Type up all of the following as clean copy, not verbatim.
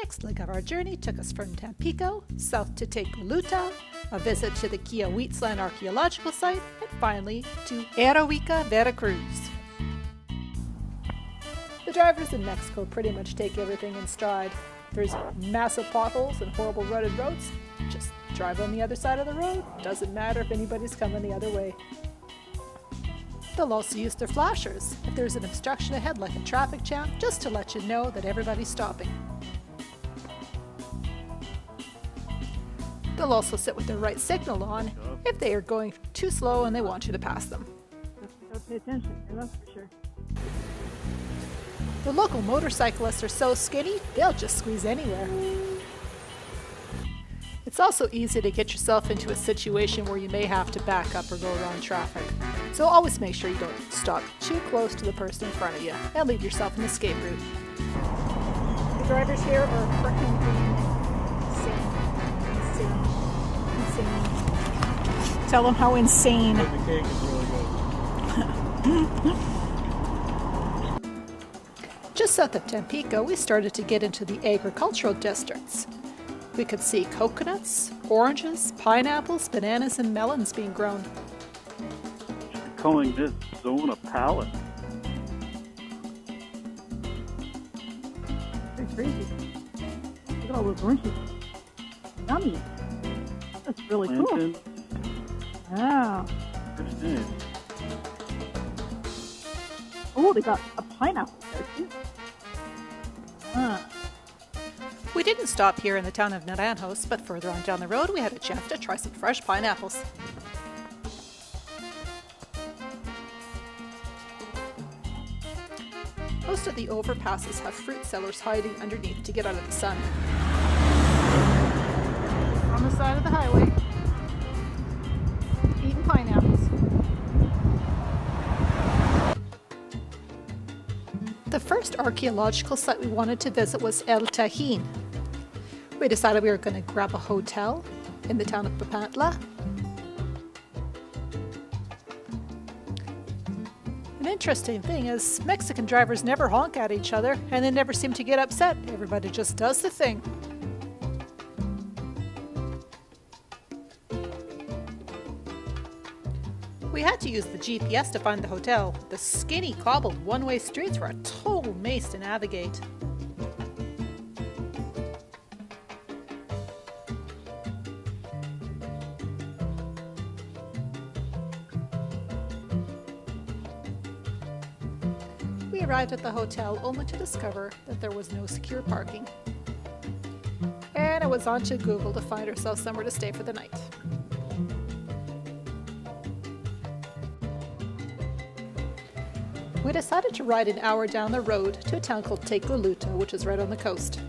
next leg of our journey took us from Tampico, south to Tecoluta, a visit to the Quiahuitzlan archaeological site, and finally to Veracruz. The drivers in Mexico pretty much take everything in stride. There's massive potholes and horrible rutted roads. Just drive on the other side of the road. Doesn't matter if anybody's coming the other way. They'll also use their flashers if there's an obstruction ahead like a traffic jam, just to let you know that everybody's stopping. They'll also sit with their right signal on if they are going too slow and they want you to pass them. Gotta pay attention, that's for sure. The local motorcyclists are so skinny, they'll just squeeze anywhere. It's also easy to get yourself into a situation where you may have to back up or go around traffic. So always make sure you don't stop too close to the person in front of you and leave yourself an escape route. The drivers here are freaking insane. Tell them how insane. The cake is really good. Just south of Tampico, we started to get into the agricultural districts. We could see coconuts, oranges, pineapples, bananas, and melons being grown. Calling this zone a palette. Very crazy. Look at all those oranges. Yummy. That's really Plantain. cool. Wow. Interesting. Oh, they got a pineapple there too. We didn't stop here in the town of Naranjos, but further on down the road we had a chance to try some fresh pineapples. Most of the overpasses have fruit sellers hiding underneath to get out of the sun. On the side of the highway, eating pineapples. The first archaeological site we wanted to visit was El Tajín. We decided we were going to grab a hotel in the town of Papantla. An interesting thing is Mexican drivers never honk at each other and they never seem to get upset. Everybody just does the thing. We had to use the GPS to find the hotel. The skinny, cobbled, one-way streets were a total maze to navigate. We arrived at the hotel only to discover that there was no secure parking. And it was on to Google to find ourselves somewhere to stay for the night. We decided to ride an hour down the road to a town called Tecoluta, which is right on the coast.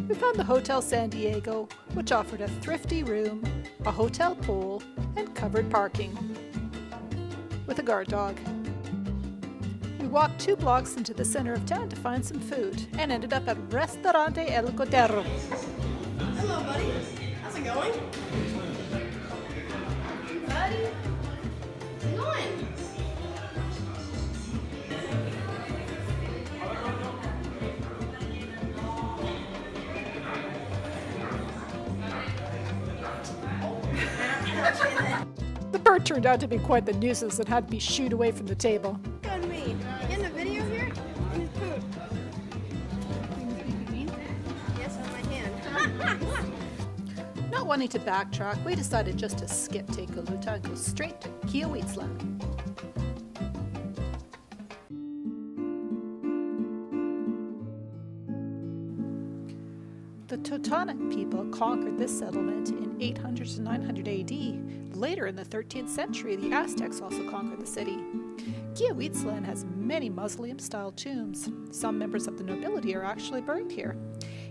We found the Hotel San Diego, which offered a thrifty room, a hotel pool, and covered parking, with a guard dog. We walked 2 blocks into the center of town to find some food and ended up at Restaurante El Cotero. Hello, buddy. How's it going? Buddy? How's it going? The bird turned out to be quite the nuisance and had to be shooed away from the table. Good me. Getting a video here? In his food. Yes, on my hand. Not wanting to backtrack, we decided just to skip Tecoluta and go straight to Quiahuitzlan. The Totonac people conquered this settlement in 800 to 900 AD. Later in the 13th century, the Aztecs also conquered the city. Quiahuitzlan has many mausoleum-style tombs. Some members of the nobility are actually buried here.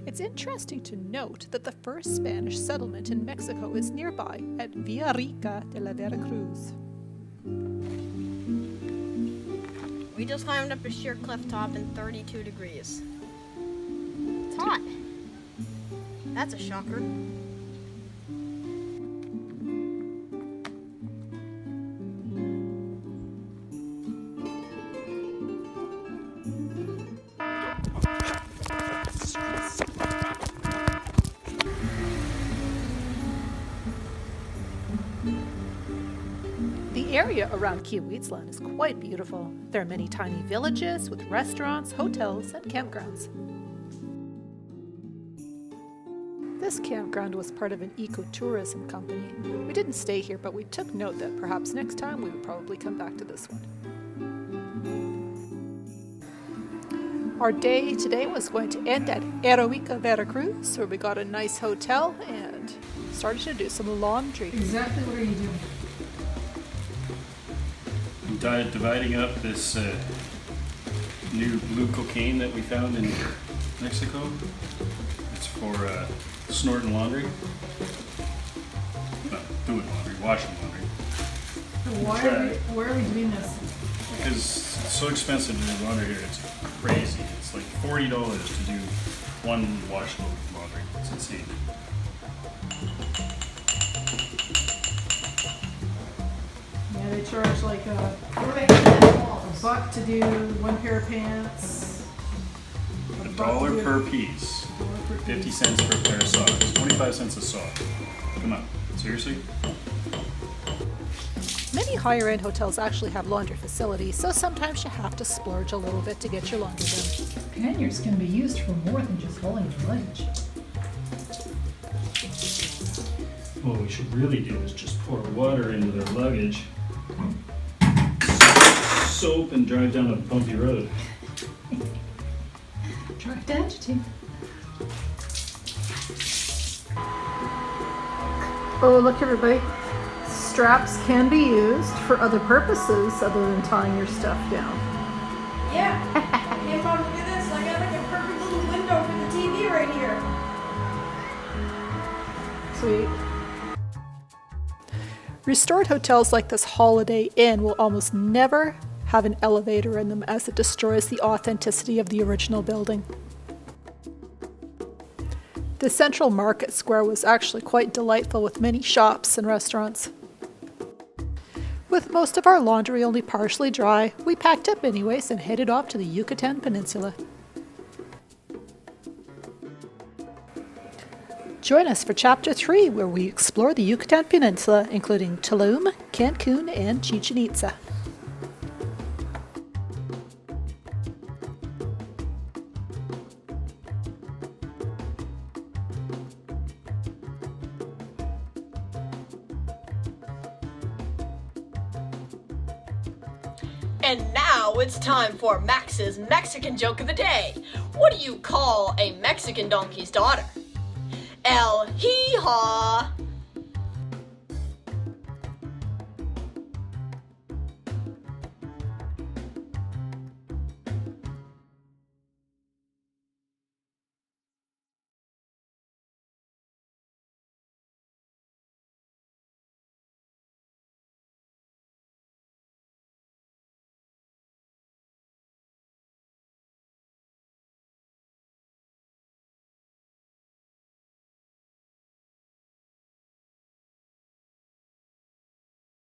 It's interesting to note that the first Spanish settlement in Mexico is nearby at Villarrica de la Veracruz. We just climbed up a sheer cliff top in 32 degrees. It's hot. That's a shocker. The area around Kiewicz is quite beautiful. There are many tiny villages with restaurants, hotels, and campgrounds. This campground was part of an ecotourism company. We didn't stay here, but we took note that perhaps next time we would probably come back to this one. Our day today was going to end at Tampico and Veracruz, where we got a nice hotel and started to do some laundry. Exactly what are you doing? I'm dividing up this new blue cocaine that we found in Mexico. It's for snorting laundry. Not doing laundry, washing laundry. Why are we doing this? Because it's so expensive to do laundry here, it's crazy. It's like $40 to do one washload of laundry. It's insane. Yeah, they charge like a buck to do one pair of pants. $1 per piece. 50 cents per pair of socks. 25 cents a sock. Come on, seriously? Many higher-end hotels actually have laundry facilities, so sometimes you have to splurge a little bit to get your laundry done. Panniers can be used for more than just hauling your luggage. What we should really do is just pour water into their luggage, soap, and drive down a bumpy road. Drive down to team. Oh, look everybody. Straps can be used for other purposes other than tying your stuff down. Yeah. Hey, Mom, look at this. I got like a perfect little window for the TV right here. Sweet. Restored hotels like this Holiday Inn will almost never have an elevator in them, as it destroys the authenticity of the original building. The central market square was actually quite delightful, with many shops and restaurants. With most of our laundry only partially dry, we packed up anyways and headed off to the Yucatan Peninsula. Join us for Chapter 3, where we explore the Yucatan Peninsula, including Tulum, Cancun, and Chichen Itza. And now it's time for Max's Mexican joke of the day. What do you call a Mexican donkey's daughter?